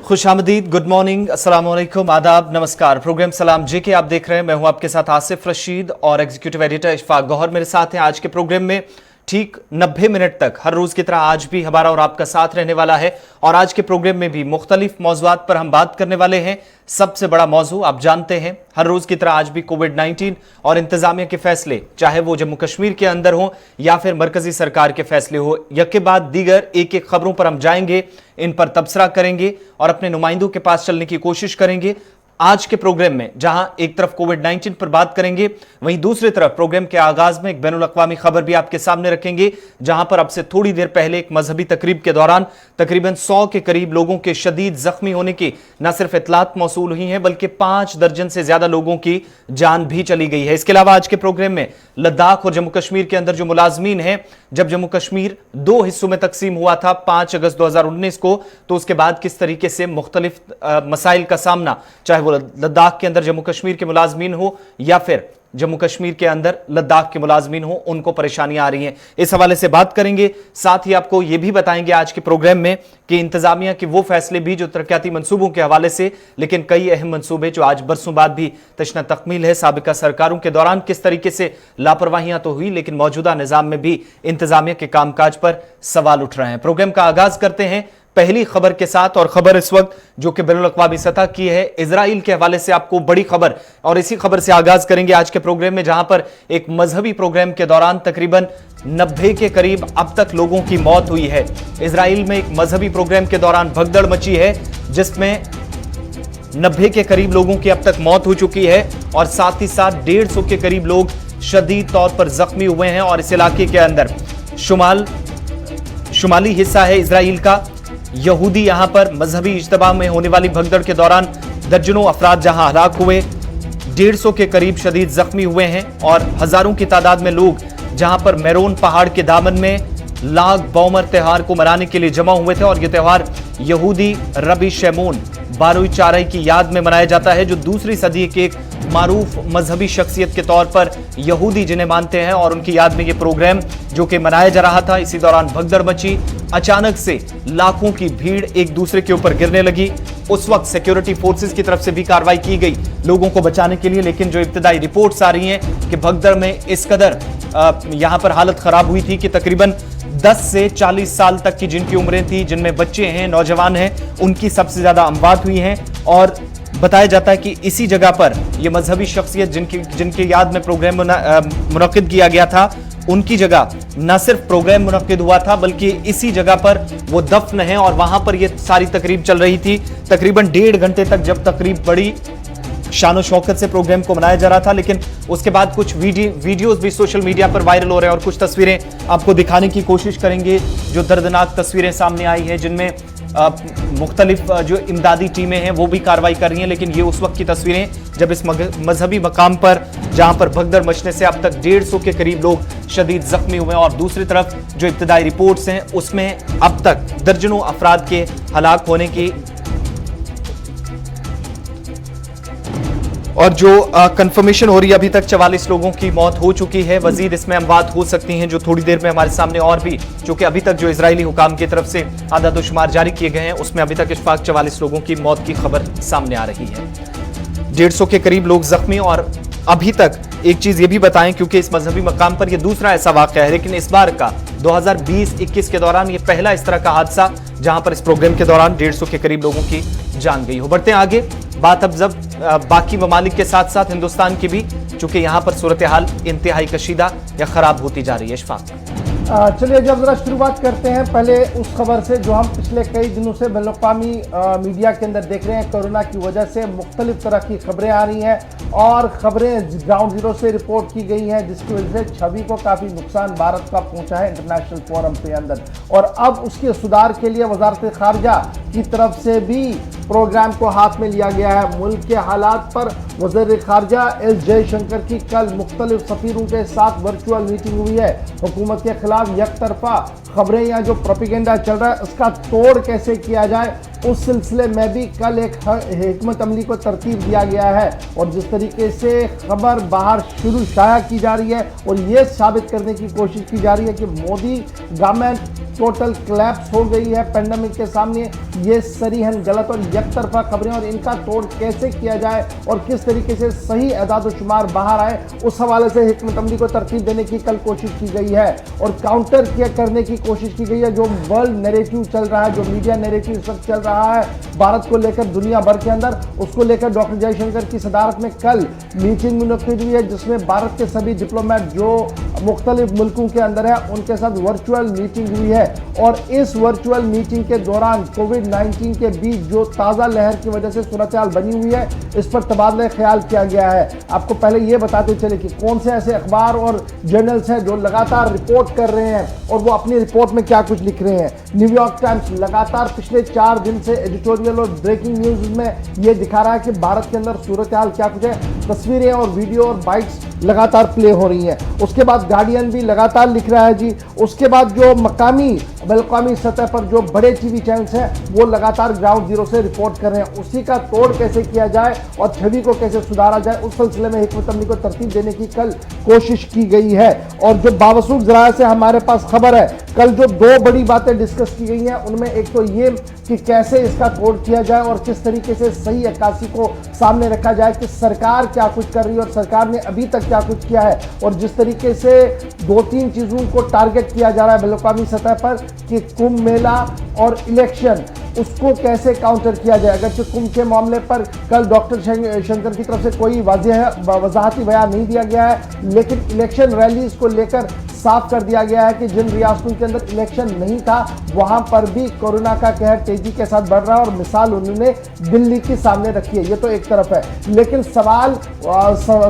खुशामदीद, good morning, अस्सलाम वालेकुम, आदाब, नमस्कार। प्रोग्राम सलाम जे के आप देख रहे हैं। मैं हूं आपके साथ आसिफ रशीद और एग्जीक्यूटिव एडिटर इशफाक गौहर मेरे साथ हैं। आज के प्रोग्राम में ठीक 90 मिनट तक हर रोज की तरह आज भी हमारा और आपका साथ रहने वाला है और आज के प्रोग्राम में भी मुख्तलिफ मौज़ूआत पर हम बात करने वाले हैं। सबसे बड़ा मौजू आप जानते हैं, हर रोज की तरह आज भी कोविड-19 और इंतजामिया के फैसले, चाहे वो जम्मू कश्मीर के अंदर हो या फिर मरकजी सरकार के फैसले हो, एक के बाद दीगर एक एक खबरों पर हम जाएंगे, इन पर तबसरा करेंगे और अपने नुमाइंदों के पास चलने की कोशिश करेंगे। आज के प्रोग्राम में जहां एक तरफ कोविड-19 पर बात करेंगे, वहीं दूसरी तरफ प्रोग्राम के आगाज में एक बैनुल-अक़वामी खबर भी आपके सामने रखेंगे, जहां पर अब से थोड़ी देर पहले एक मजहबी तकरीब के दौरान तकरीबन 100 के करीब लोगों के शदीद जख्मी होने की न सिर्फ इतलात मौसूल हुई है, बल्कि 5 दर्जन से ज्यादा लोगों की जान भी चली गई है। इसके अलावा आज के प्रोग्राम में लद्दाख और जम्मू कश्मीर के अंदर जो मुलाजमीन हैं, जब जम्मू कश्मीर 2 हिस्सों में तकसीम हुआ था 5 अगस्त 2019 को, तो उसके बाद किस तरीके से मुख्तलिफ मसाइल का सामना, चाहे वो लद्दाख के अंदर जम्मू कश्मीर के मुलाजमीन हो या फिर जम्मू कश्मीर के अंदर लद्दाख के मुलाजमीन हो, उनको परेशानियां आ रही हैं, इस हवाले से बात करेंगे। साथ ही आपको यह भी बताएंगे आज के प्रोग्राम में कि इंतजामिया के वो फैसले भी जो तरक्याती मंसूबों के हवाले से, लेकिन कई अहम मंसूबे जो आज बरसों बाद भी तशना तकमील है। साबिका सरकारों के दौरान किस तरीके से लापरवाहियां तो हुई, लेकिन मौजूदा निजाम में भी इंतजामिया के कामकाज पर सवाल उठ रहे हैं। प्रोग्राम का आगाज करते हैं पहली खबर के साथ, और खबर इस वक्त जो कि बैनुल-अक़वामी सतह की है, इजराइल के हवाले से आपको बड़ी खबर, और इसी खबर से आगाज करेंगे आज के प्रोग्राम में, जहां पर एक मजहबी प्रोग्राम के दौरान तकरीबन 90 के करीब अब तक लोगों की मौत हुई है। इजराइल में एक मजहबी प्रोग्राम के दौरान भगदड़ मची है, जिसमें 90 के करीब लोगों की अब तक मौत हो चुकी है और साथ ही साथ 150 के करीब लोग शदीद तौर पर जख्मी हुए हैं। और इस इलाके के अंदर शुमाली हिस्सा है इजराइल का, यहूदी यहां पर मजहबी इज्तिमा में होने वाली भगदड़ के दौरान दर्जनों अफराद जहां हलाक हुए, 150 के करीब शदीद जख्मी हुए हैं और हजारों की तादाद में लोग जहां पर मेरोन पहाड़ के दामन में लाग बौमर त्योहार को मनाने के लिए जमा हुए थे। और यह त्योहार यहूदी रबी शैमोन बारूई चाराई की याद में मनाया जाता है, जो दूसरी सदी के एक मारूफ मजहबी शख्सियत के तौर पर यहूदी जिन्हें मानते हैं, और उनकी याद में यह प्रोग्राम जो कि मनाया जा रहा था। इसी दौरान भगदड़ मची, अचानक से लाखों की भीड़ एक दूसरे के ऊपर गिरने लगी। उस वक्त सिक्योरिटी फोर्सेस की तरफ से भी कार्रवाई की गई लोगों को बचाने के लिए, लेकिन जो इब्तिदाई रिपोर्ट्स आ रही हैं कि भगदड़ में इस कदर यहां पर हालत खराब हुई थी कि तकरीबन 10 से 40 साल तक की जिनकी उम्रें थी, जिनमें बच्चे हैं, नौजवान हैं, उनकी सबसे ज्यादा अमवात हुई हैं। और बताया जाता है कि इसी जगह पर यह मजहबी शख्सियत जिनकी याद में प्रोग्राम मुनक्किद किया गया था, उनकी जगह न सिर्फ प्रोग्राम मुनक्किद हुआ था, बल्कि इसी जगह पर वो दफन है और वहां पर यह सारी तकरीब चल रही थी। तकरीबन 1.5 घंटे तक जब तकरीब बड़ी शान शौकत से प्रोग्राम को मनाया जा रहा था, लेकिन उसके बाद कुछ वीडियोस भी सोशल मीडिया पर वायरल हो रहे हैं और कुछ तस्वीरें आपको दिखाने की कोशिश करेंगे, जो दर्दनाक तस्वीरें सामने आई हैं, जिनमें मुख्तलिफ जो इमदादी टीमें हैं वो भी कार्रवाई कर रही हैं। लेकिन ये उस वक्त की तस्वीरें जब इस मजहबी मकाम पर, जहां पर भगदड़ मचने से अब तक 150 के करीब लोग शदीद जख्मी हुए हैं, और दूसरी तरफ जो इब्तिदाई रिपोर्ट्स हैं उसमें अब तक दर्जनों अफराद के हलाक होने की, और जो कंफर्मेशन हो रही है अभी तक 44 लोगों की मौत हो चुकी है। मजीद इसमें अमवात हो सकती हैं, जो थोड़ी देर में हमारे सामने और भी, चूंकि अभी तक जो इजरायली हुकाम की तरफ से आदाद शुमार जारी किए गए हैं उसमें अभी तक इशफाक 44 लोगों की मौत की खबर सामने आ रही है। 150 के करीब लोग जख्मी। और अभी तक एक चीज ये भी बताएं, क्योंकि इस मजहबी मकाम पर यह दूसरा ऐसा वाकया है, लेकिन इस बार का 2020-21 के दौरान यह पहला इस तरह का हादसा जहां पर इस प्रोग्राम के दौरान 150 के करीब लोगों की जान गई हो। बढ़ते हैं आगे, बात अब जब बाकी ममालिक के साथ साथ हिंदुस्तान की भी, चूंकि यहां पर सूरत हाल इंतहाई कशीदा या खराब होती जा रही है। इशफाक, चलिए जब जरा शुरुआत करते हैं पहले उस खबर से जो हम पिछले कई दिनों से बैनुल-अक़वामी मीडिया के अंदर देख रहे हैं। कोरोना की वजह से मुख्तलिफ तरह की खबरें आ रही हैं और खबरें ग्राउंड जीरो से रिपोर्ट की गई हैं, जिसकी वजह से छवि को काफ़ी नुकसान भारत का पहुंचा है इंटरनेशनल फोरम के अंदर। और अब उसके सुधार के लिए वजारत खारजा की तरफ से भी प्रोग्राम को हाथ में लिया गया है। मुल्क के हालात पर वज़ीर खारजा एस जयशंकर की कल मुख्तलिफ सफीरों के साथ वर्चुअल मीटिंग हुई है। हुकूमत के खिलाफ एक तरफा खबरें या जो प्रोपेगेंडा चल रहा है उसका तोड़ कैसे किया जाए, उस सिलसिले में भी कल एक हिकमत अमली को तरतीब दिया गया है। और जिस तरीके से खबर बाहर शुरू शाया की जा रही है और ये साबित करने की कोशिश की जा रही है कि मोदी गवर्नमेंट टोटल क्लैप्स हो गई है पेंडेमिक के सामने, ये सरीहन गलत और एकतरफा खबरें और इनका तोड़ कैसे किया जाए और किस तरीके से सही एदाद शुमार बाहर आए, उस हवाले से हिकमत अमली को तरतीब देने की कल कोशिश की गई है। और काउंटर किया करने की कोशिश की गई है जो वर्ल्ड नैरेटिव चल रहा है, जो मीडिया नैरेटिव इस वक्त चल रहा है भारत को लेकर दुनिया भर के अंदर, उसको लेकर डॉक्टर जयशंकर की सदारत में कल मीटिंग मुनक्किद हुई है जिसमें भारत के सभी डिप्लोमेट जो मुख्तलिफ मुल्कों के अंदर है उनके साथ वर्चुअल मीटिंग हुई है। और इस वर्चुअल मीटिंग के दौरान कोविड-19 के बीच जो ताज़ा लहर की वजह से सूरत-ए-हाल बनी हुई है इस पर तबादला ख्याल किया गया है। आपको पहले ये बताते चले कि कौन से ऐसे अखबार और जर्नल्स हैं जो लगातार रिपोर्ट कर रहे हैं और वो अपनी रिपोर्ट में क्या कुछ लिख रहे हैं। न्यूयॉर्क टाइम्स लगातार पिछले 4 दिन से एडिटोरियल और ब्रेकिंग न्यूज में ये दिखा रहा है कि भारत के अंदर सूरत-ए-हाल क्या कुछ है, तस्वीरें और वीडियो और बाइट्स लगातार प्ले हो रही हैं। उसके बाद गार्डियन भी लगातार लिख रहा है जी। उसके बाद जो मकामी बैनुल-अक़वामी सतह पर जो बड़े टीवी चैनल्स हैं वो लगातार ग्राउंड जीरो से रिपोर्ट कर रहे हैं। उसी का तोड़ कैसे किया जाए और छवि को कैसे सुधारा जाए, उस सिलसिले में हिकमत अमली को तरतीब देने की कल कोशिश की गई है। और जो बावसूख ज़राए से हमारे पास खबर है, कल जो 2 बड़ी बातें डिस्कस की गई हैं उनमें एक तो ये कि कैसे इसका तोड़ किया जाए और किस तरीके से सही अक्कासी को सामने रखा जाए कि सरकार क्या कुछ कर रही है और सरकार ने अभी तक क्या कुछ किया है। और जिस तरीके से 2-3 चीज़ों को टारगेट किया जा रहा है बैनुल-अक़वामी सतह पर कि कुंभ मेला और इलेक्शन, उसको कैसे काउंटर किया जाए। अगरचे कुंभ के मामले पर कल डॉक्टर शंकर की तरफ से कोई वजाहती बयान नहीं दिया गया है, लेकिन इलेक्शन रैलीज को लेकर साफ कर दिया गया है कि जिन रियासतों के अंदर इलेक्शन नहीं था वहां पर भी कोरोना का कहर तेजी के साथ बढ़ रहा है और मिसाल उन्होंने दिल्ली के सामने रखी है। ये तो एक तरफ है, लेकिन सवाल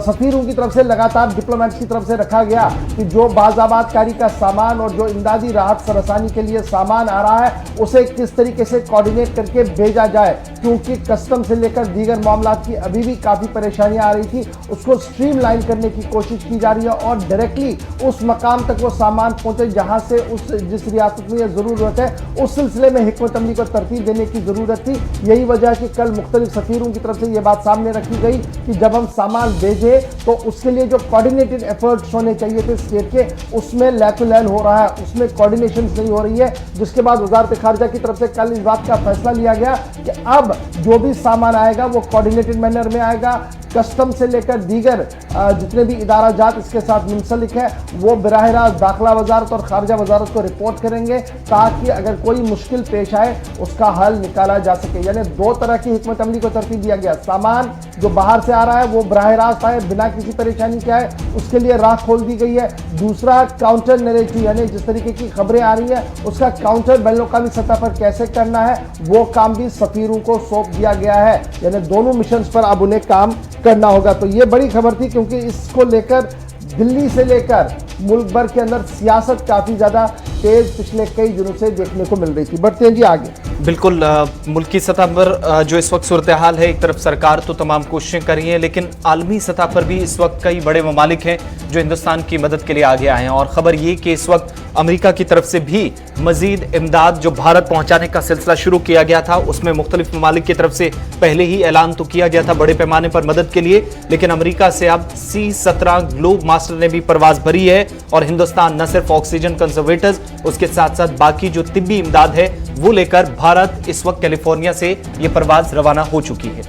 सफीरों की तरफ से लगातार डिप्लोमेट्स की तरफ से रखा गया कि जो बाज़ाबातकारी का सामान और जो इमदादी राहत सरसानी के लिए सामान आ रहा है उसे किस तरीके से कोऑर्डिनेट करके भेजा जाए, क्योंकि कस्टम से लेकर दीगर मामला की अभी भी काफ़ी परेशानियां आ रही थी, उसको स्ट्रीमलाइन करने की कोशिश की जा रही है और डायरेक्टली उस मकाम तक वो सामान पहुंचे जहां से जिस रियासत में यह ज़रूरत है, उस सिलसिले में हिकमत अमली को तरतीब देने की ज़रूरत थी। यही वजह कि कल मुख्तलिफ सफ़ीरों की तरफ से ये बात सामने रखी गई कि जब हम सामान भेजें तो उसके लिए जो कोऑर्डिनेटेड एफर्ट्स होने चाहिए थे स्टेट के, उसमें लैकुलैन हो रहा है, उसमें कोऑर्डिनेशन नहीं हो रही है। जिसके बाद वजारत खारजा की तरफ से कल इस बात का फैसला लिया गया कि अब जो भी सामान आएगा वो कोऑर्डिनेटेड मैनर में आएगा। कस्टम से लेकर दीगर जितने भी इदारा जात इसके साथ मुंसलिक है वो बराह रास्त दाखिला वजारत और खारजा वजारत को रिपोर्ट करेंगे ताकि अगर कोई मुश्किल पेश आए उसका हल निकाला जा सके। यानी 2 तरह की हिकमत अमली को तरतीब दिया गया, सामान जो बाहर से आ रहा है वो बराह रास्त आए बिना किसी परेशानी के आए, उसके लिए राह खोल दी गई है। दूसरा काउंटर नैरेटिव, यानी जिस तरीके की खबरें आ रही है उसका काउंटर बैनुल-अक़वामी सतह पर कैसे करना है वो काम भी सफीरों को सौंप दिया गया है। यानी दोनों मिशन पर अब उन्हें काम करना होगा। तो ये बड़ी खबर थी क्योंकि इसको लेकर दिल्ली से लेकर मुल्क भर के अंदर सियासत काफ़ी ज़्यादा तेज पिछले कई दिनों से देखने को मिल रही थी। बढ़ते हैं जी आगे। बिल्कुल, मुल्क की सतह पर जो इस वक्त सूरत हाल है, एक तरफ सरकार तो तमाम कोशिशें कर रही है लेकिन आलमी सतह पर भी इस वक्त कई बड़े ममालिक हैं जो हिंदुस्तान की मदद के लिए आगे आए हैं। और ख़बर ये कि इस वक्त अमेरिका की तरफ से भी मजीद इमदाद जो भारत पहुंचाने का सिलसिला शुरू किया गया था, उसमें मुख्तलिफ ममालिक की तरफ से पहले ही ऐलान तो किया गया था बड़े पैमाने पर मदद के लिए, लेकिन अमेरिका से अब C-17 ग्लोब मास्टर ने भी परवाज भरी है और हिंदुस्तान न सिर्फ ऑक्सीजन कंसर्वेटर्स, उसके साथ साथ बाकी जो तिब्बी इमदाद है वो लेकर भारत इस वक्त कैलिफोर्निया से ये परवाज रवाना हो चुकी है।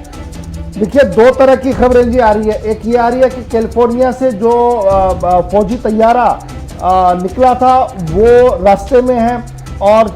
देखिए, 2 तरह की खबरें जी आ रही है। एक ये आ रही है कि कैलिफोर्निया से जो फौजी तैयारा निकला था वो रास्ते में है और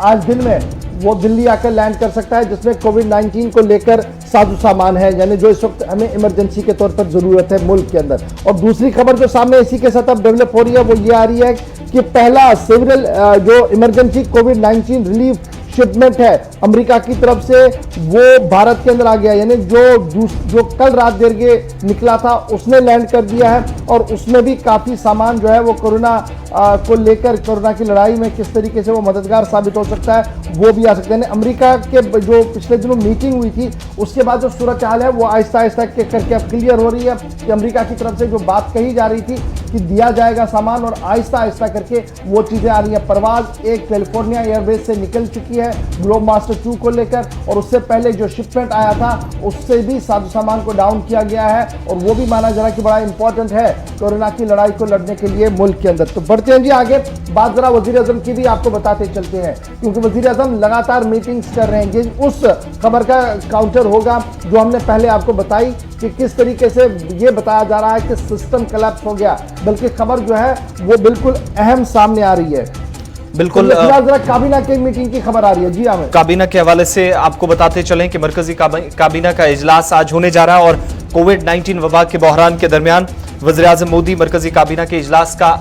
आज दिन में वो दिल्ली आकर लैंड कर सकता है, जिसमें कोविड-19 को लेकर साजो सामान है, यानी जो इस वक्त हमें इमरजेंसी के तौर पर ज़रूरत है मुल्क के अंदर। और दूसरी खबर जो सामने इसी के साथ अब डेवलप हो रही है वो ये आ रही है कि पहला सिविल जो इमरजेंसी कोविड-19 रिलीफ शिपमेंट है अमेरिका की तरफ से वो भारत के अंदर आ गया। यानी जो कल रात देर के निकला था उसने लैंड कर दिया है और उसमें भी काफ़ी सामान जो है वो कोरोना को लेकर, कोरोना की लड़ाई में किस तरीके से वो मददगार साबित हो सकता है वो भी आ सकते हैं। अमेरिका के जो पिछले दिनों मीटिंग हुई थी उसके बाद जो सूरत हाल है वो आहिस्ता आहिस्ता करके अब क्लियर हो रही है कि अमेरिका की तरफ से जो बात कही जा रही थी कि दिया जाएगा सामान, और आहिस्ता आहिस्ता करके वो चीज़ें आ रही हैं। परवाज एक कैलिफोर्निया एयरवेज से निकल चुकी है ग्लोब मास्टर 2 को लेकर, और उससे पहले जो शिपमेंट आया था उससे भी साजो सामान को डाउन किया गया है, और वो भी माना जा रहा है कि बड़ा इंपॉर्टेंट है कोरोना की लड़ाई को लड़ने के लिए मुल्क के अंदर। तो बढ़ते हैं जी आगे, बात जरा वजीर आजम की भी आपको बताते चलते हैं, क्योंकि वजीर आजम लगातार मीटिंग्स कर रहे हैं। ये उस खबर का काउंटर होगा जो हमने पहले आपको बताई कि किस तरीके से ये बताया जा रहा है कि सिस्टम कोलैप्स हो गया, बल्कि खबर जो है वो बिल्कुल अहम सामने आ रही है। बिल्कुल तो फिलहाल जरा काबीना की मीटिंग की खबर आ रही है। जी आमिर, काबीना के हवाले से आपको बताते चलें कि मरकजी काबीना का इजलास आज होने जा रहा है, और कोविड-19 वबा के बहरान के दरमियान वज़ीर-ए-आज़म मोदी मरकजी काबीना के इजलास का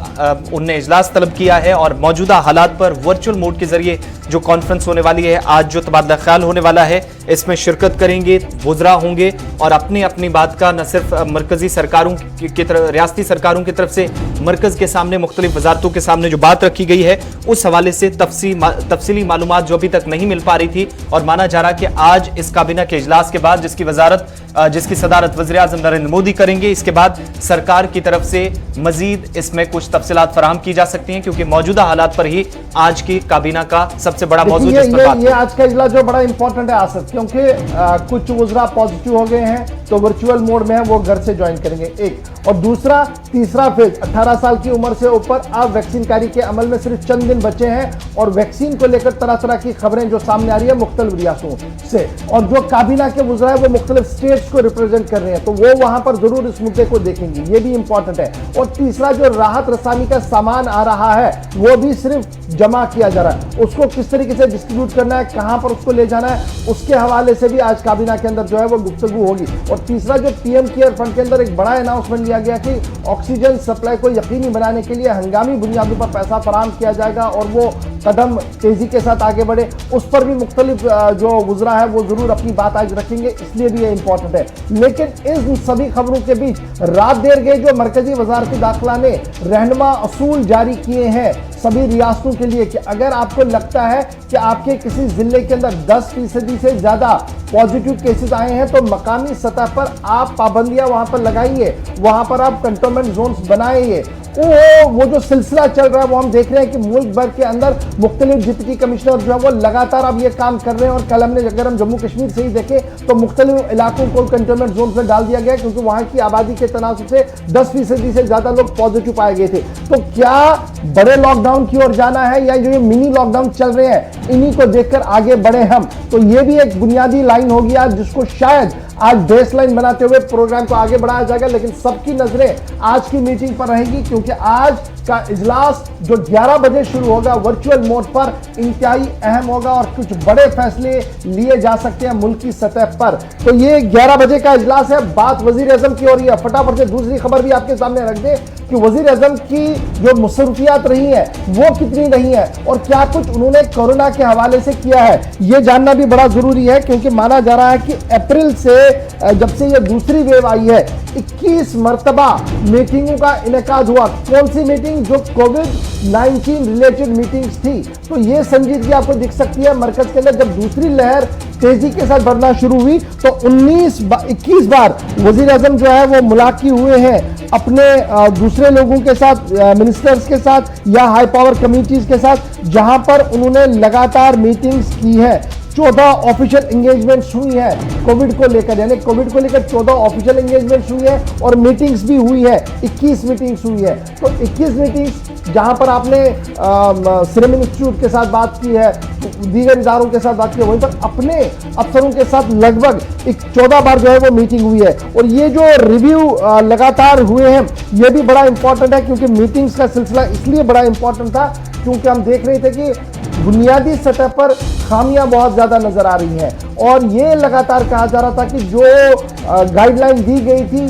उनने इजलास तलब किया है, और मौजूदा हालात पर वर्चुअल मोड के जरिए जो कॉन्फ्रेंस होने वाली है, आज जो तबादला ख्याल होने वाला है, इसमें शिरकत करेंगे, वुज़रा होंगे, और अपनी अपनी बात का न सिर्फ मरकजी सरकारों की तरफ, रियासती सरकारों की तरफ से मरकज के सामने, मुख्तलिफ वजारतों के सामने जो बात रखी गई है उस हवाले से तफसीली मालूमात जो अभी तक नहीं मिल पा रही थी, और माना जा रहा कि आज इस काबीना के इजलास के बाद जिसकी सदारत वज़ीर-ए-आज़म नरेंद्र मोदी करेंगे, इसके बाद सरकार की तरफ से मजीद इसमें कुछ तफसीलात फराहम की जा सकती हैं, क्योंकि मौजूदा हालात पर ही आज की काबीना का सबसे बड़ा मौजूद ये आज का इजलास जो बड़ा इंपॉर्टेंट है आसिफ, क्योंकि कुछ वुज़रा पॉजिटिव हो गए हैं तो वर्चुअल मोड में है, वो घर से ज्वाइन करेंगे, एक। और दूसरा, तीसरा फेज 18 साल की उम्र से ऊपर अब वैक्सीन कारी के अमल में सिर्फ चंद दिन बचे हैं, और वैक्सीन को लेकर तरह तरह की खबरें जो सामने आ रही है मुख्तलिफ रियासतों से, और जो काबीना के वुज़रा है वो मुख्तलिफ स्टेट्स को रिप्रेजेंट कर रहे हैं, तो वो वहां पर जरूर इस मुद्दे को देखेंगे, ये भी इंपॉर्टेंट है। और तीसरा, जो राहत रसानी का सामान आ रहा है वो भी सिर्फ जमा किया जा रहा है, उसको किस तरीके से डिस्ट्रीब्यूट करना है, कहां पर उसको ले जाना है, उसके हवाले से भी आज काबीना के अंदर जो है वो गुफ्तगू होगी। और तीसरा, जो पीएम केयर फंड के अंदर एक बड़ा अनाउंसमेंट लिया गया कि ऑक्सीजन सप्लाई को यकीनी बनाने के लिए हंगामी बुनियादों पर पैसा फराहम किया जाएगा, और वो कदम तेजी के साथ आगे बढ़े, उस पर भी मुख्तलिफ जो वुज़रा है वो जरूर अपनी बात आज रखेंगे, इसलिए भी ये इंपॉर्टेंट है। लेकिन इन सभी खबरों के बीच रात देर गई जो मरकजी वजारत दाखिला ने रहनुमा असूल जारी किए हैं सभी रियासतों के लिए कि अगर आपको लगता है कि आपके किसी जिले के अंदर 10% से ज्यादा पॉजिटिव केसेस आए हैं तो मकामी सतह पर आप पाबंदियां वहां पर लगाइए, वहां पर आप कंटेनमेंट जोन्स बनाइए। वो जो सिलसिला चल रहा है वो हम देख रहे हैं कि मुल्क भर के अंदर मुख्तलिफ डिप्टी कमिश्नर जो है वो लगातार अब ये काम कर रहे हैं, और कल हमने अगर हम जम्मू कश्मीर से ही देखें तो मुख्तलिफ इलाकों को कंटेनमेंट जोन में डाल दिया गया, क्योंकि वहां की आबादी के तनासुब से 10% से ज्यादा लोग पॉजिटिव पाए गए थे। तो क्या बड़े लॉकडाउन की ओर जाना है, या जो ये मिनी लॉकडाउन चल रहे हैं इन्हीं को देखकर आगे बढ़े हम? तो ये भी एक बुनियादी लाइन होगी आज, जिसको शायद आज बेस लाइन बनाते हुए प्रोग्राम को आगे बढ़ाया जाएगा। लेकिन सबकी नजरें आज की मीटिंग पर रहेंगी, क्योंकि आज का इजलास जो 11 बजे शुरू होगा वर्चुअल मोड पर इंतहाई अहम होगा, और कुछ बड़े फैसले लिए जा सकते हैं मुल्क की सतह पर। तो ये 11 बजे का इजलास है। बात वजीर-ए-आज़म की हो रही है, फटाफट से दूसरी खबर भी आपके सामने रख दे कि वजीर-ए-आज़म की जो मुसरफियात रही है वो कितनी रही है, और क्या कुछ उन्होंने कोरोना के हवाले से किया है, ये जानना भी बड़ा जरूरी है। क्योंकि माना जा रहा है कि अप्रैल से जब से ये दूसरी वेव आई है 21 मरतबा मीटिंगों का इनेकाद हुआ। कौन सी मीटिंग? जो कोविड-19 रिलेटेड मीटिंग्स थी। तो ये संजीदगी आपको दिख सकती है मरकज के अंदर। जब दूसरी लहर तेजी के साथ बढ़ना शुरू हुई तो 21 बार वजीर-ए-आज़म जो है वो मुलाकी हुए हैं अपने दूसरे लोगों के साथ, मिनिस्टर्स के साथ या हाई पावर कमिटीज के साथ, जहां पर उन्होंने लगातार मीटिंग्स की है। 14 ऑफिशियल एंगेजमेंट्स हुई है कोविड को लेकर, यानी कोविड को लेकर 14 ऑफिशियल एंगेजमेंट्स हुई है, और मीटिंग्स भी हुई है, 21 मीटिंग्स हुई है। तो 21 मीटिंग्स जहां पर आपने सीरम इंस्टीट्यूट के साथ बात की है, दीगर इदारों के साथ बात की है, वहीं पर अपने अफसरों के साथ लगभग 14 बार जो है वो मीटिंग हुई है। और ये जो रिव्यू लगातार हुए हैं ये भी बड़ा इंपॉर्टेंट है, क्योंकि मीटिंग्स का सिलसिला इसलिए बड़ा इंपॉर्टेंट था क्योंकि हम देख रहे थे कि बुनियादी सतह पर खामियां बहुत ज्यादा नजर आ रही हैं, और ये लगातार कहा जा रहा था कि जो गाइडलाइन दी गई थी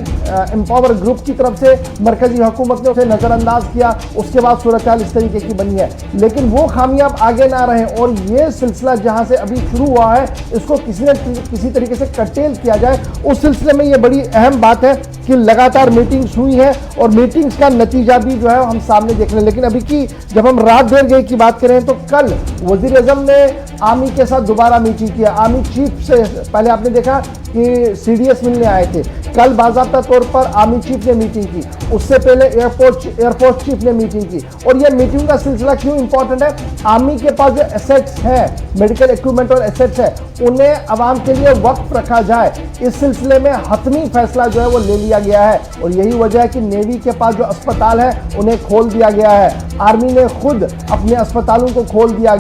एम्पावर ग्रुप की तरफ से, मरकजी हुकूमत ने उसे नजरअंदाज किया, उसके बाद सूरत-ए-हाल इस तरीके की बनी है। लेकिन वो खामियां अब आगे ना रहें, और ये सिलसिला जहां से अभी शुरू हुआ है इसको किसी तरीके से कर्टेल किया जाए। उस सिलसिले में ये बड़ी अहम बात है कि लगातार मीटिंग्स हुई है, और मीटिंग्स का नतीजा भी जो है हम सामने देख रहे हैं। लेकिन अभी की जब हम रात देर गई की बात करें तो कल वजीर-ए-आज़म ने आर्मी के साथ दोबारा मीटिंग किया। आर्मी चीफ से पहले आपने देखा कि सीडीएस मिलने आए थे, कल बाज़ाब्ता तौर पर आर्मी चीफ ने मीटिंग की, उससे पहले एयरफोर्स चीफ ने मीटिंग की। और ये मीटिंग का सिलसिला क्यों इंपॉर्टेंट है? आर्मी के पास जो एसेट्स है, मेडिकल इक्विपमेंट और एसेट्स है, उन्हें आवाम के लिए वक्फ रखा जाए, इस सिलसिले में हतमी फैसला जो है वो ले लिया गया है। और यही वजह है कि नेवी के पास जो अस्पताल है उन्हें खोल दिया गया है। आर्मी ने खुद अपने अस्पतालों को खोल दिया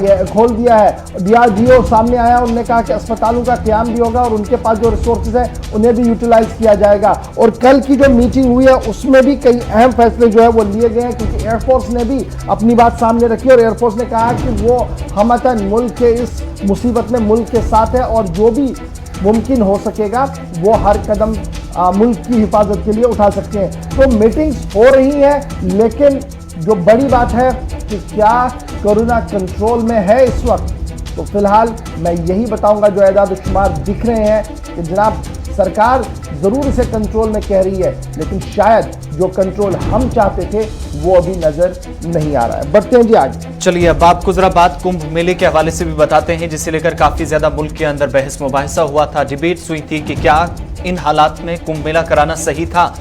है। DRDO सामने आया, उन्होंने कहा कि अस्पतालों का क़याम भी होगा और उनके पास जो रिसोर्सेज है उन्हें भी यूटिलाइज किया जाएगा। और कल की जो मीटिंग हुई है उसमें भी कई अहम फैसले जो है वो लिए गए हैं, क्योंकि एयरफोर्स ने भी अपनी बात सामने रखी और एयरफोर्स ने कहा कि वो हमतन मुल्क के इस मुसीबत में मुल्क के साथ है और जो भी मुमकिन हो सकेगा वो हर कदम मुल्क की हिफाजत के लिए उठा सकते हैं। तो मीटिंग्स हो रही हैं, लेकिन जो बड़ी बात है कि क्या कोरोना कंट्रोल में है इस वक्त? तो फिलहाल मैं यही बताऊंगा, जो एदाद शुमार दिख रहे हैं कि जनाब सरकार जरूर इसे कंट्रोल में कह रही है, लेकिन शायद जो कंट्रोल हम चाहते थे वो अभी नजर नहीं आ रहा है। बढ़ते हैं जी आगे। चलिए अब आपको जरा बात कुंभ मेले के हवाले से भी बताते हैं, जिसे लेकर काफी ज्यादा मुल्क के अंदर बहस मुबाहिसा हुआ था, डिबेट्स हुई थी कि क्या इन हालात में कुंभ मेला कराना सही था।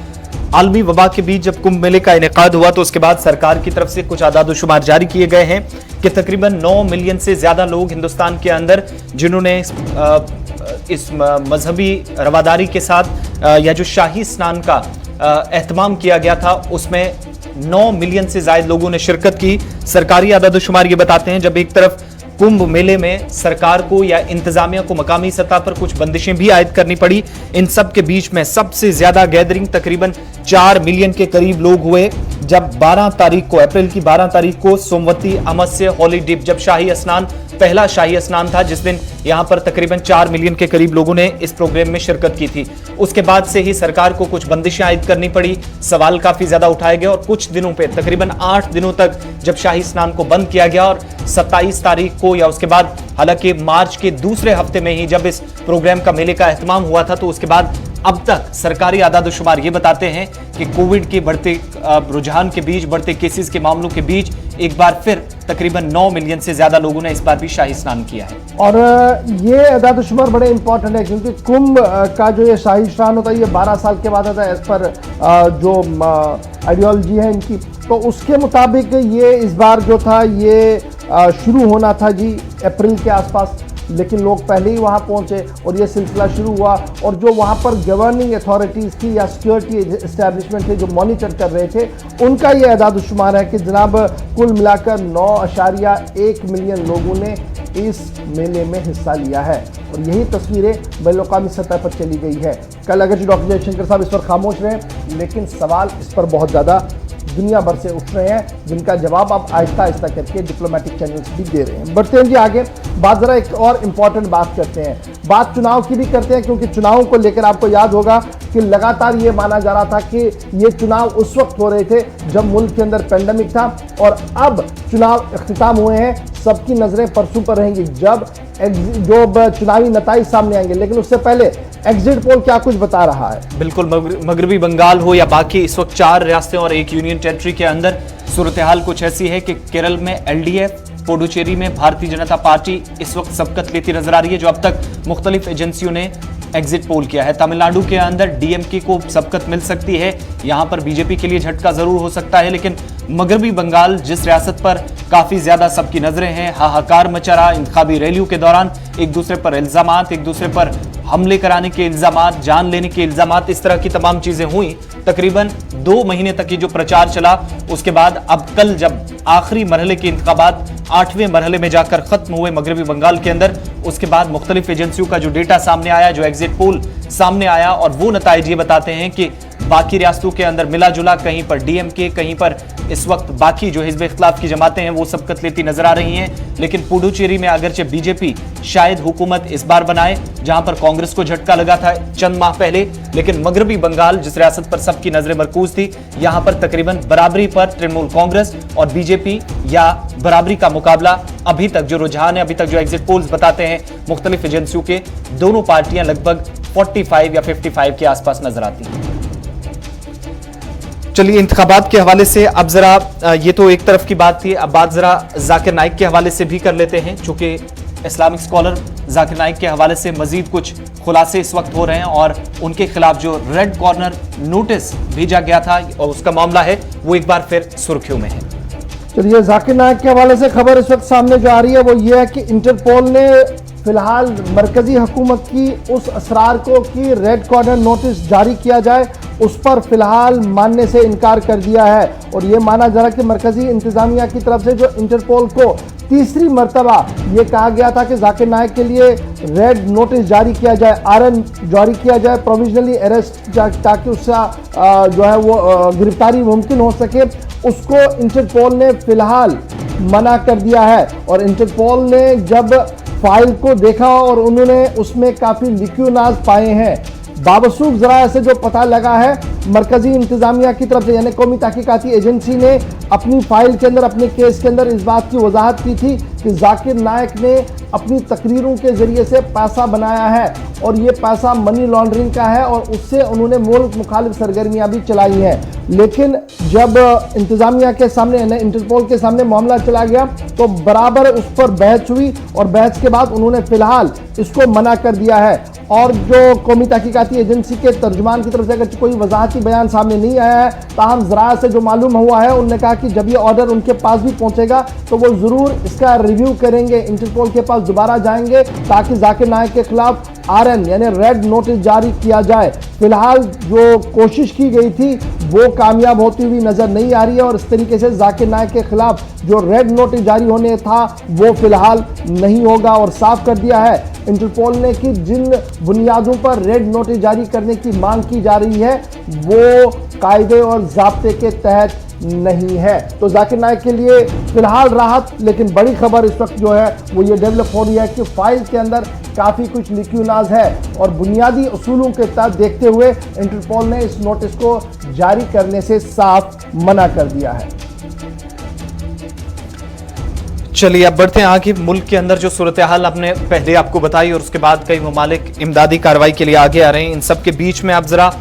आलमी वबा के बीच जब कुंभ मेले का इनेकाद हुआ तो उसके बाद सरकार की तरफ से कुछ आदाद शुमार जारी किए गए हैं कि तकरीबन 9 मिलियन से ज्यादा लोग हिंदुस्तान के अंदर जिन्होंने इस मजहबी रवादारी के साथ या जो शाही स्नान का एहतमाम किया गया था उसमें 9 मिलियन से ज्यादा लोगों ने शिरकत की। सरकारी आदाद शुमार ये बताते हैं, जब एक तरफ कुंभ मेले में सरकार को या इंतजामिया को मकामी सतह पर कुछ बंदिशें भी आयद करनी पड़ी, इन सब के बीच में सबसे ज्यादा गैदरिंग तकरीबन 4 मिलियन के करीब लोग हुए जब 12 तारीख को, अप्रैल की 12 तारीख को सोमवती अमावस्या होली डिप, जब शाही स्नान, पहला शाही स्नान था, जिस दिन यहां पर तकरीबन 4 मिलियन के करीब लोगों ने इस प्रोग्राम में शिरकत की थी। उसके बाद से ही सरकार को कुछ बंदिशें आयद करनी पड़ी, सवाल काफी ज्यादा उठाए गए और कुछ दिनों पे तकरीबन 8 दिनों तक जब शाही स्नान को बंद किया गया और 27 तारीख को या उसके बाद, हालांकि मार्च के दूसरे हफ्ते में ही जब इस प्रोग्राम का मेले का एहतमाम हुआ था, तो उसके बाद अब तक सरकारी आदाद शुमार ये बताते हैं कि कोविड के बढ़ते रुझान के बीच, बढ़ते केसेस के मामलों के बीच एक बार फिर तकरीबन 9 मिलियन से ज्यादा लोगों ने इस बार भी शाही स्नान किया है। और ये आदाद शुमार बड़े इंपॉर्टेंट है, क्योंकि कुंभ का जो ये शाही स्नान होता है ये 12 साल के बाद होता है, एज पर जो आइडियोलॉजी है इनकी। तो उसके मुताबिक ये इस बार जो था ये शुरू होना था जी अप्रैल के आसपास, लेकिन लोग पहले ही वहाँ पहुँचे और ये सिलसिला शुरू हुआ। और जो वहाँ पर गवर्निंग अथॉरिटीज़ थी या सिक्योरिटी इस्टेब्लिशमेंट थे जो मॉनिटर कर रहे थे, उनका ये आदाद शुमार है कि जनाब कुल मिलाकर 9.1 मिलियन लोगों ने इस मेले में हिस्सा लिया है। और यही तस्वीरें बैनुल-अक़वामी सतह पर चली गई है। कल अगर डॉक्टर जयशंकर साहब इस पर खामोश रहे, लेकिन सवाल इस पर बहुत ज़्यादा दुनिया भर से उठ रहे हैं, जिनका जवाब अब आहिस्ता आहिस्ता करके डिप्लोमेटिक चैनल्स भी दे रहे हैं। बढ़ते हैं जी आगे। बात जरा एक और इम्पॉर्टेंट बात करते हैं, बात चुनाव की भी करते हैं, क्योंकि चुनाव को लेकर आपको याद होगा कि लगातार ये माना जा रहा था कि ये चुनाव उस वक्त हो रहे थे जब मुल्क के अंदर पेंडेमिक था, और अब चुनाव इख्तिताम हुए हैं, सबकी नजरें परसों पर रहेंगी जब जो चुनावी नताइज सामने आएंगे। लेकिन उससे पहले एग्जिट पोल क्या कुछ बता रहा है? बिल्कुल, मगरबी बंगाल हो या बाकी इस वक्त 4 रियासतें और एक यूनियन टेरिटरी के अंदर सूरत हाल कुछ ऐसी है कि केरल में LDF, पुडुचेरी में भारतीय जनता पार्टी इस वक्त सबकत लेती नजर आ रही है, जो अब तक मुख्तलिफ एजेंसियों ने एग्जिट पोल किया है। तमिलनाडु के अंदर DMK को सबकत मिल सकती है, यहां पर बीजेपी के लिए झटका जरूर हो सकता है, लेकिन मगरबी बंगाल जिस रियासत पर काफी ज्यादा सबकी नजरें हैं, हाहाकार मचा रहा इंतखाबी रैलियों के दौरान, एक दूसरे पर इल्जामात, एक दूसरे पर हमले कराने के इल्जामात, जान लेने के इल्जामात, इस तरह की तमाम चीजें हुई। तकरीबन 2 महीने तक ये जो प्रचार चला, उसके बाद अब कल जब आखिरी मरहले के इंतखाबात 8वें मरहले में जाकर खत्म हुए मगरबी बंगाल के अंदर, उसके बाद मुख्तलिफ एजेंसियों का जो डेटा सामने आया, जो एग्जिट पोल सामने आया, और वो नताइज ये बताते हैं कि बाकी रियासतों के अंदर मिला जुला, कहीं पर DMK, कहीं पर इस वक्त बाकी जो हिज़्ब इख्तिलाफ की जमातें हैं वो सबकत लेती नजर आ रही हैं। लेकिन पुडुचेरी में अगरचे बीजेपी शायद हुकूमत इस बार बनाए, जहां पर कांग्रेस को झटका लगा था चंद माह पहले, लेकिन मगरबी बंगाल जिस रियासत पर सबकी नजरें मरकूज थी, यहां पर तकरीबन बराबरी पर तृणमूल कांग्रेस और बीजेपी या बराबरी का मुकाबला अभी तक जो रुझान है, अभी तक जो एग्जिट पोल्स बताते हैं मुख्तलिफ एजेंसियों के, दोनों पार्टियां लगभग 45 या 55 के आसपास नजर आती हैं। चलिए इंतखाबात के हवाले से अब जरा, ये तो एक तरफ की बात थी, अब बात जरा जाकिर नाइक के हवाले से भी कर लेते हैं, चूंकि इस्लामिक स्कॉलर जाकिर नाइक के हवाले से मजीद कुछ खुलासे इस वक्त हो रहे हैं और उनके खिलाफ जो रेड कॉर्नर नोटिस भेजा गया था और उसका मामला है वो एक बार फिर सुर्खियों में है। चलिए, जाकिर नाइक के हवाले से खबर इस वक्त सामने जो आ रही है वो ये है कि इंटरपोल ने फिलहाल मरकजी हुकूमत की उस असरार को कि रेड कॉर्नर नोटिस जारी किया जाए उस पर फिलहाल मानने से इनकार कर दिया है। और ये माना जा रहा कि मरकजी इंतजामिया की तरफ से जो इंटरपोल को तीसरी मरतबा ये कहा गया था कि जाकिर नाइक के लिए रेड नोटिस जारी किया जाए, आरएन जारी किया जाए, प्रोविजनली अरेस्ट, ताकि उसका जो है वो गिरफ्तारी मुमकिन हो सके, उसको इंटरपोल ने फिलहाल मना कर दिया है। और इंटरपोल ने जब फाइल को देखा और उन्होंने उसमें काफ़ी लिक्यूनाज पाए हैं, बावसूख जराए से जो पता लगा है मरकजी इंतजामिया की तरफ से, यानी कौमी तहकीकाती एजेंसी ने अपनी फाइल के अंदर, अपने केस के अंदर इस बात की वजाहत की थी कि जाकिर नाइक ने अपनी तकरीरों के जरिए से पैसा बनाया है और ये पैसा मनी लॉन्ड्रिंग का है और उससे उन्होंने मुल्क मुखालिफ सरगर्मियां भी चलाई हैं। लेकिन जब इंतजामिया के सामने, इंटरपोल के सामने मामला चला गया तो बराबर उस पर बहस हुई और बहस के बाद उन्होंने फिलहाल इसको मना कर दिया है। और जो कौमी तहकीकाती एजेंसी के तर्जुमान की तरफ से अगर कोई वजाहती बयान सामने नहीं आया है, ताहम ज़रा से जो मालूम हुआ है, उन्होंने कहा कि जब ये ऑर्डर उनके पास भी पहुंचेगा तो वो ज़रूर इसका रिव्यू करेंगे, इंटरपोल के पास दोबारा जाएंगे ताकि जाकिर नाइक के खिलाफ आरएन यानी रेड नोटिस जारी किया जाए। फिलहाल जो कोशिश की गई थी वो कामयाब होती हुई नजर नहीं आ रही है और इस तरीके से जाकिर नाइक के खिलाफ जो रेड नोटिस जारी होने था वो फिलहाल नहीं होगा। और साफ कर दिया है इंटरपोल ने कि जिन बुनियादों पर रेड नोटिस जारी करने की मांग की जा रही है वो कायदे और ज़ाब्ते के तहत नहीं है। तो जाकिर नाइक के लिए फिलहाल राहत, लेकिन बड़ी खबर इस वक्त जो है वो ये डेवलप हो रही है कि फाइल के अंदर काफ़ी कुछ लिक्यूनाज है और बुनियादी उसूलों के तहत देखते हुए इंटरपोल ने इस नोटिस को जारी करने से साफ मना कर दिया है। चलिए अब बढ़ते हैं आगे। मुल्क के अंदर जो सूरत हाल आपने पहले आपको बताई और उसके बाद कई ममालिक इमदादी कार्रवाई के लिए आगे आ रहे हैं, इन सब के बीच में आप जरा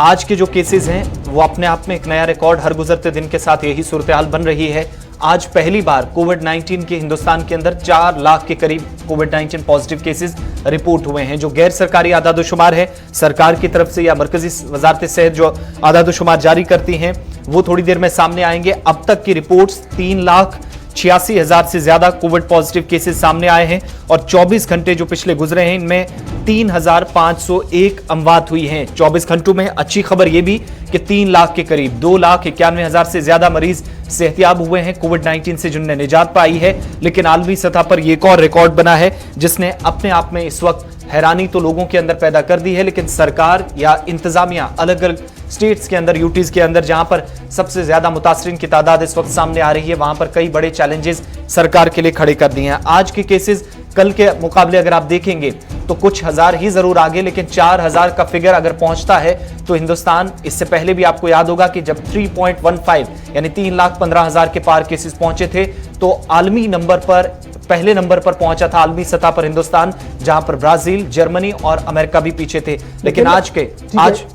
आज के जो केसेस हैं वो अपने आप में एक नया रिकॉर्ड, हर गुजरते दिन के साथ यही सूरत हाल बन रही है। आज पहली बार कोविड-19 के हिंदुस्तान के अंदर 4 लाख के करीब कोविड-19 पॉजिटिव केसेस रिपोर्ट हुए हैं। जो गैर सरकारी आदादोशुमार है सरकार की तरफ से या मरकजी वजारत सेहत जो आदादोशुमार जारी करती हैं वो थोड़ी देर में सामने आएंगे। अब तक की रिपोर्ट्स 3,86,000 से ज्यादा कोविड पॉजिटिव केसेस सामने आए हैं और 24 घंटे जो पिछले गुजरे हैं इनमें 3,501 अमवात हुई हैं। 24 घंटों में अच्छी खबर यह भी कि 3 लाख के करीब 2,91,000 से ज्यादा मरीज सेहतियाब हुए हैं कोविड-19 से जिन्हें निजात पाई है। लेकिन आलमी सतह पर यह एक और रिकॉर्ड बना है जिसने अपने आप में इस वक्त हैरानी तो लोगों के अंदर पैदा कर दी है, लेकिन सरकार या इंतजामिया अलग अलग स्टेट्स के अंदर, यूटीज के अंदर जहां पर सबसे ज्यादा मुतासरीन की तादाद इस वक्त सामने आ रही है वहां पर कई बड़े चैलेंजेस सरकार के लिए खड़े कर दिए हैं। आज के केसेस कल के मुकाबले अगर आप देखेंगे तो कुछ हजार ही जरूर आगे, लेकिन 4,000 का फिगर अगर पहुंचता है तो हिंदुस्तान, इससे पहले भी आपको याद होगा कि जब 3.15 यानी 3,15,000 के पार केसेस पहुंचे थे तो आलमी नंबर पर पहले नंबर पर पहुंचा था आलमी सतह पर हिंदुस्तान, जहां पर ब्राजील, जर्मनी और अमेरिका भी पीछे थे। लेकिन आज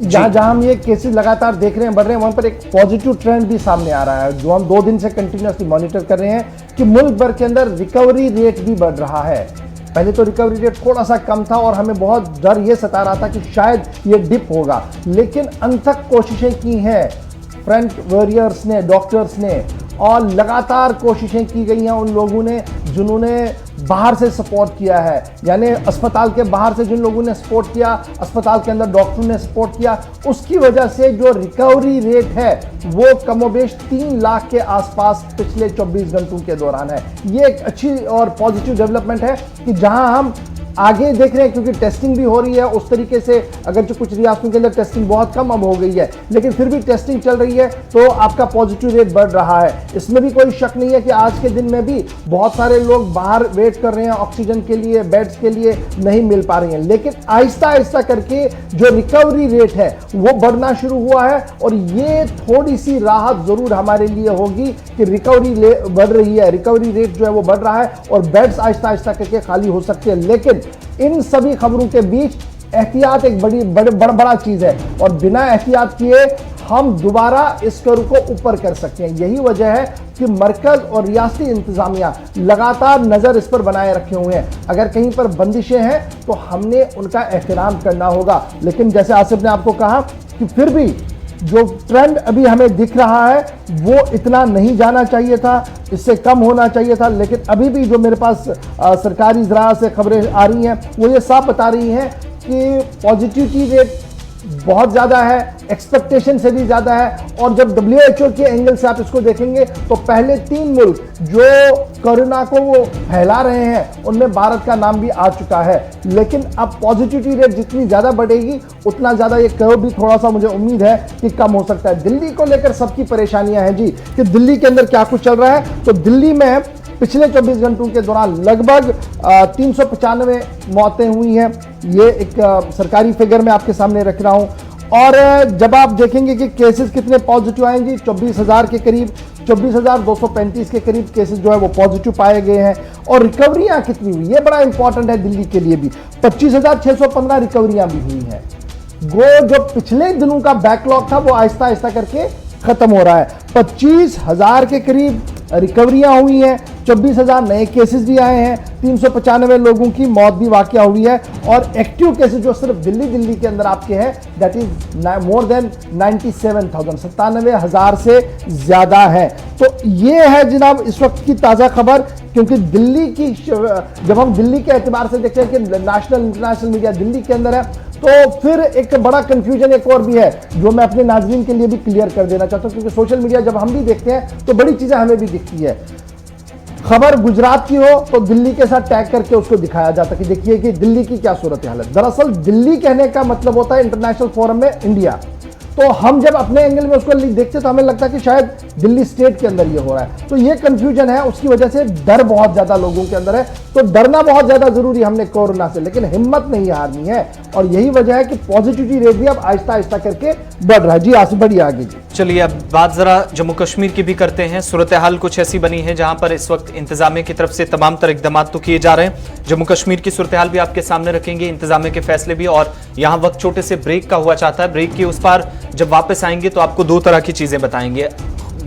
जहां हम ये केसेस लगातार देख रहे हैं, बढ़ रहे हैं, वहां पर एक पॉजिटिव ट्रेंड भी सामने आ रहा है जो हम 2 दिन से कंटिन्यूअसली मॉनिटर कर रहे हैं कि मुल्क भर के अंदर रिकवरी रेट भी बढ़ रहा है। पहले तो रिकवरी रेट थोड़ा सा कम था और हमें बहुत डर ये सता रहा था कि शायद ये डिप होगा, लेकिन अनथक कोशिशें की हैं फ्रंट वॉरियर्स ने, डॉक्टर्स ने, और लगातार कोशिशें की गई हैं उन लोगों ने जिन्होंने बाहर से सपोर्ट किया है, यानी अस्पताल के बाहर से जिन लोगों ने सपोर्ट किया, अस्पताल के अंदर डॉक्टरों ने सपोर्ट किया, उसकी वजह से जो रिकवरी रेट है वो कमोबेश 3 लाख के आसपास पिछले 24 घंटों के दौरान है। ये एक अच्छी और पॉजिटिव डेवलपमेंट है कि जहां हम आगे देख रहे हैं, क्योंकि टेस्टिंग भी हो रही है उस तरीके से, अगर जो कुछ रियासतों के अंदर टेस्टिंग बहुत कम अब हो गई है लेकिन फिर भी टेस्टिंग चल रही है तो आपका पॉजिटिव रेट बढ़ रहा है। इसमें भी कोई शक नहीं है कि आज के दिन में भी बहुत सारे लोग बाहर वेट कर रहे हैं ऑक्सीजन के लिए, बेड्स के लिए नहीं मिल पा रही हैं, लेकिन आहिस्ता आहिस्ता करके जो रिकवरी रेट है वो बढ़ना शुरू हुआ है और ये थोड़ी सी राहत जरूर हमारे लिए होगी कि रिकवरी बढ़ रही है, रिकवरी रेट जो है वो बढ़ रहा है और बेड्स आहिस्ता आहिस्ता करके खाली हो सकते हैं। लेकिन इन सभी खबरों के बीच एहतियात एक बड़ा चीज है और बिना एहतियात किए हम दोबारा इस कर्व को ऊपर कर सकते हैं। यही वजह है कि मरकज और रियासती इंतजामिया लगातार नजर इस पर बनाए रखे हुए हैं। अगर कहीं पर बंदिशें हैं तो हमने उनका एहतराम करना होगा, लेकिन जैसे आसिफ ने आपको कहा कि फिर भी जो ट्रेंड अभी हमें दिख रहा है वो इतना नहीं जाना चाहिए था, इससे कम होना चाहिए था। लेकिन अभी भी जो मेरे पास सरकारी ज़राआ से खबरें आ रही हैं वो ये साफ बता रही हैं कि पॉजिटिविटी रेट बहुत ज़्यादा है, एक्सपेक्टेशन से भी ज़्यादा है। और जब WHO के एंगल से आप इसको देखेंगे तो पहले 3 मुल्क जो कोरोना को वो फैला रहे हैं उनमें भारत का नाम भी आ चुका है। लेकिन अब पॉजिटिविटी रेट जितनी ज़्यादा बढ़ेगी उतना ज़्यादा ये कर्व भी थोड़ा सा मुझे उम्मीद है कि कम हो सकता है। दिल्ली को लेकर सबकी परेशानियां हैं जी कि दिल्ली के अंदर क्या कुछ चल रहा है। तो दिल्ली में पिछले 24 घंटों के दौरान लगभग 395 मौतें हुई हैं। ये एक सरकारी फिगर मैं आपके सामने रख रहा हूं। और जब आप देखेंगे कि केसेस कितने पॉजिटिव आएंगे, 24,000 के करीब, 24,235 के करीब केसेस जो है वो पॉजिटिव पाए गए हैं। और रिकवरियां कितनी हुई, ये बड़ा इंपॉर्टेंट है दिल्ली के लिए भी, 25,615 रिकवरियां भी हुई हैं। वो जो पिछले दिनों का बैकलॉग था वो आहिस्ता आहिस्ता करके खत्म हो रहा है। 25,000 के करीब रिकवरियां हुई हैं, 24,000 नए केसेस भी आए हैं, 395 लोगों की मौत भी वाकया हुई है। और एक्टिव केसेस जो सिर्फ दिल्ली के अंदर आपके हैं दैट इज मोर देन 97,000, 97,000 से ज्यादा है। तो ये है जनाब इस वक्त की ताज़ा खबर। क्योंकि दिल्ली की, जब हम दिल्ली के एतबार से देखते हैं कि नेशनल इंटरनेशनल मीडिया दिल्ली के अंदर है, तो फिर एक बड़ा कंफ्यूजन एक और भी है जो मैं अपने नाज़रीन के लिए भी क्लियर कर देना चाहता हूं। क्योंकि सोशल मीडिया जब हम भी देखते हैं तो बड़ी चीजें हमें भी दिखती है। खबर गुजरात की हो तो दिल्ली के साथ टैग करके उसको दिखाया जाता है कि देखिए कि दिल्ली की क्या सूरत हालत। दरअसल दिल्ली कहने का मतलब होता है इंटरनेशनल फोरम में इंडिया। तो हम जब अपने एंगल में उसको देखते तो हमें लगता है कि शायद दिल्ली स्टेट के अंदर ये हो रहा है। तो ये कंफ्यूजन है, उसकी वजह से डर बहुत ज्यादा लोगों के अंदर है। तो डरना बहुत ज्यादा जरूरी है हमने कोरोना से, लेकिन हिम्मत नहीं हारनी है। और यही वजह है कि पॉजिटिविटी रेट भी अब आहिस्ता आहिस्ता करके बढ़ रहा है। जी आसिफ, बढ़िए आगे जी। चलिए अब बात जरा जम्मू कश्मीर की भी करते हैं। सूरत हाल कुछ ऐसी बनी है जहां पर इस वक्त इंतजामिया की तरफ से तमाम तरह इकदाम तो किए जा रहे हैं। जम्मू कश्मीर की सूरत हाल भी आपके सामने रखेंगे, इंतजामिया के फैसले भी। और यहां वक्त छोटे से ब्रेक का हुआ चाहता है। ब्रेक के उस पार जब वापस आएंगे तो आपको 2 तरह की चीजें बताएंगे।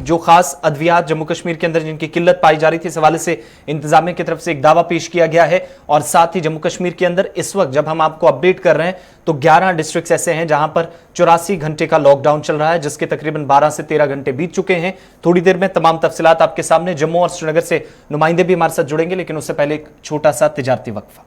जो खास अद्वियात जम्मू कश्मीर के अंदर जिनकी किल्लत पाई जा रही थी, इस हवाले से इंतजामिया की तरफ से एक दावा पेश किया गया है। और साथ ही जम्मू कश्मीर के अंदर इस वक्त जब हम आपको अपडेट कर रहे हैं तो 11 डिस्ट्रिक्ट्स ऐसे हैं जहां पर 84 घंटे का लॉकडाउन चल रहा है, जिसके तकरीबन 12 से 13 घंटे बीत चुके हैं। थोड़ी देर में तमाम तफसीलात आपके सामने। जम्मू और श्रीनगर से नुमाइंदे भी हमारे साथ जुड़ेंगे, लेकिन उससे पहले एक छोटा सा तिजारती वक्फा।